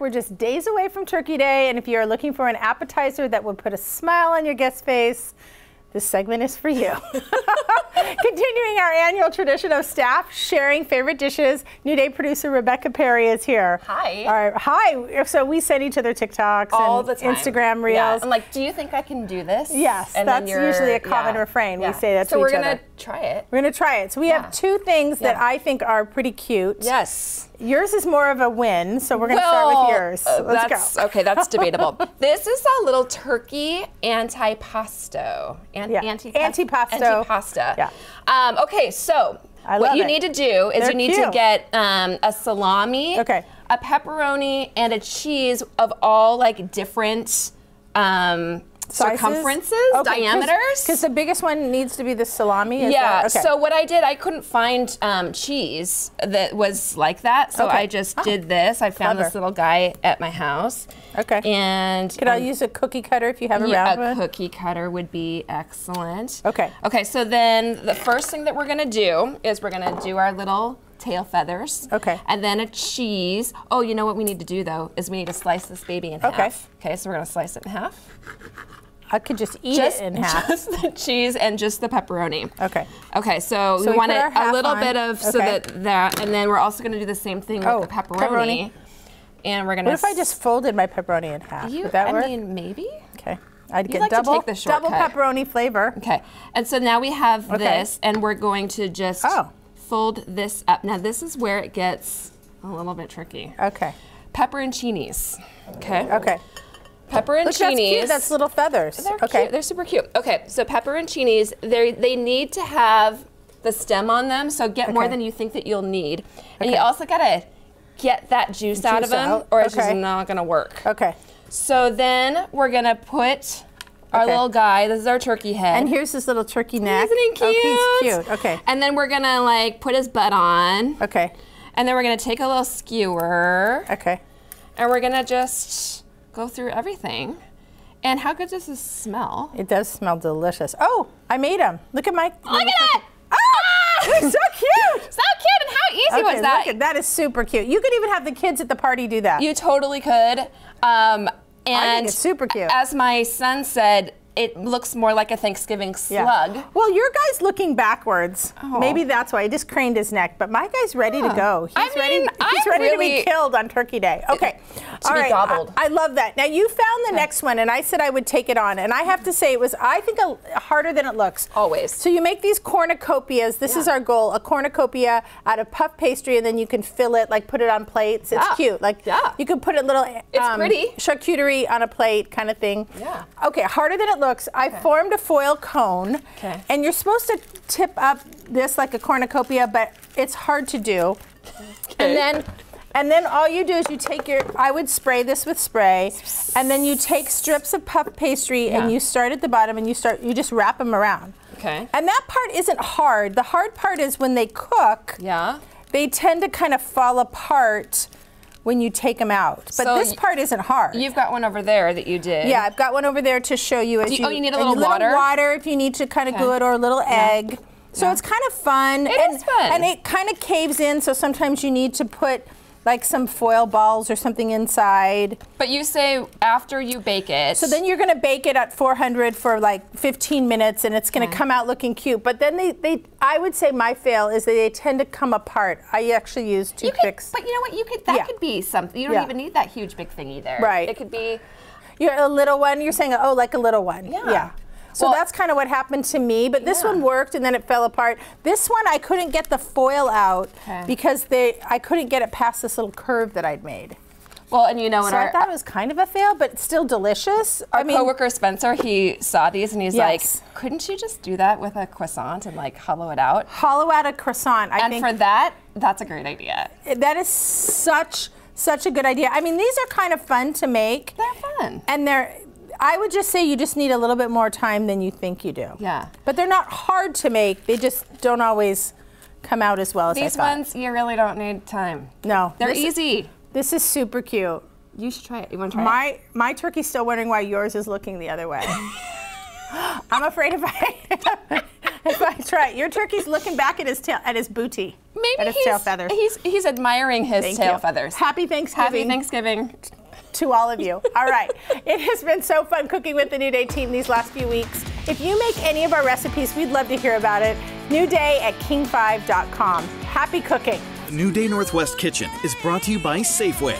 We're just days away from Turkey Day, and if you're looking for an appetizer that would put a smile on your guest's face, this segment is for you. Continuing our annual tradition of staff sharing favorite dishes, New Day producer Rebecca Perry is here. Hi. All right, hi. So we send each other TikToks all and the time. Instagram reels. Yeah. I'm like, do you think I can do this? Yes, and that's usually a common refrain. We say that to each other. So we're going to try it. We're going to try it. So we have two things that I think are pretty cute. Yes. Yours is more of a win, so we're going to start with yours. Let's go. Okay, that's debatable. This is a little turkey antipasto. Antipasta. Yeah. Okay, so what you need to do is you need to get a salami, a pepperoni, and a cheese of all like different circumferences, diameters. Because the biggest one needs to be the salami. So what I did, I couldn't find cheese that was like that, so I just did this. I found this little guy at my house. Okay. And could I use a cookie cutter if you have a round one? A cookie cutter would be excellent. Okay. Okay, so then the first thing that we're gonna do is we're gonna do our little tail feathers. Okay. And then a cheese. Oh, you know what we need to do though, is we need to slice this baby in half. Okay, so we're gonna slice it in half. I could just eat it in half. Just the cheese and just the pepperoni. Okay. Okay, so we want it a little bit of, so that, and then we're also gonna do the same thing with the pepperoni. And we're gonna. What if I just folded my pepperoni in half? Would that work? I mean, maybe. Okay. I'd get double pepperoni flavor. Okay. And so now we have this, and we're going to just fold this up. Now this is where it gets a little bit tricky. Okay. Pepperoncinis. Okay. Okay. Pepperoncinis. Look, that's cute. That's little feathers. They're cute. They're super cute. Okay. So pepperoncinis, they need to have the stem on them. So get more than you think that you'll need, and you also gotta get that juice out of them, or it's just not gonna work. Okay. So then we're gonna put our little guy. This is our turkey head. And here's his little turkey neck. Isn't he cute? Oh, he's cute. Okay. And then we're gonna like put his butt on. Okay. And then we're gonna take a little skewer. Okay. And we're gonna just go through everything. And how good does this smell? It does smell delicious. Oh, I made them. Look at my. Look at it! They're so cute! So cute, and how easy was that? Look at, that is super cute. You could even have the kids at the party do that. You totally could. And I think it's super cute. As my son said, it looks more like a Thanksgiving slug. Yeah. Well, your guy's looking backwards. Oh. Maybe that's why he just craned his neck. But my guy's ready to go. He's ready to be killed on Turkey Day. Okay. To be gobbled. I love that. Now you found the next one, and I said I would take it on, and I have to say it was, I think, harder than it looks. Always. So you make these cornucopias. This is our goal: a cornucopia out of puff pastry, and then you can fill it, like put it on plates. It's cute. Like you can put a little pretty charcuterie on a plate, kind of thing. Yeah. Okay. Harder than it looks. I formed a foil cone, and you're supposed to tip up this like a cornucopia, but it's hard to do. And then all you do is you take I would spray this with spray, and then you take strips of puff pastry and you start at the bottom and you just wrap them around. Okay. And that part isn't hard. The hard part is when they cook, they tend to kind of fall apart when you take them out. But this part isn't hard. You've got one over there that you did. Yeah, I've got one over there to show you. You need a little water? Little water if you need to kind of glue it, or a little egg. So it's kind of fun. It is fun. And it kind of caves in, so sometimes you need to put like some foil balls or something inside. But you say after you bake it. So then you're gonna bake it at 400 for like 15 minutes, and it's gonna come out looking cute. But then I would say my fail is that they tend to come apart. I actually use toothpicks. But you know what, that could be something. You don't even need that huge big thing either. Right. It could be. You're a little one, you're saying, oh, like a little one. Yeah. So that's kind of what happened to me, but this one worked and then it fell apart. This one I couldn't get the foil out because I couldn't get it past this little curve that I'd made. Well, and you know, so I thought it was kind of a fail, but it's still delicious. Our coworker Spencer, he saw these and he's like, couldn't you just do that with a croissant and like hollow it out? Hollow out a croissant, I think. And for that, that's a great idea. That is such a good idea. I mean, these are kind of fun to make. They're fun. And I would just say you just need a little bit more time than you think you do. Yeah. But they're not hard to make. They just don't always come out as well as I thought. These ones, you really don't need time. No. They're easy. This is super cute. You should try it. You want to try it? My turkey's still wondering why yours is looking the other way. I'm afraid if I That's right. Your turkey's looking back at his tail, at his booty. Maybe at his tail feathers. He's admiring his tail feathers. Happy Thanksgiving. Happy Thanksgiving. To all of you. All right. It has been so fun cooking with the New Day team these last few weeks. If you make any of our recipes, we'd love to hear about it. newday@king5.com. Happy cooking. New Day Northwest Kitchen is brought to you by Safeway.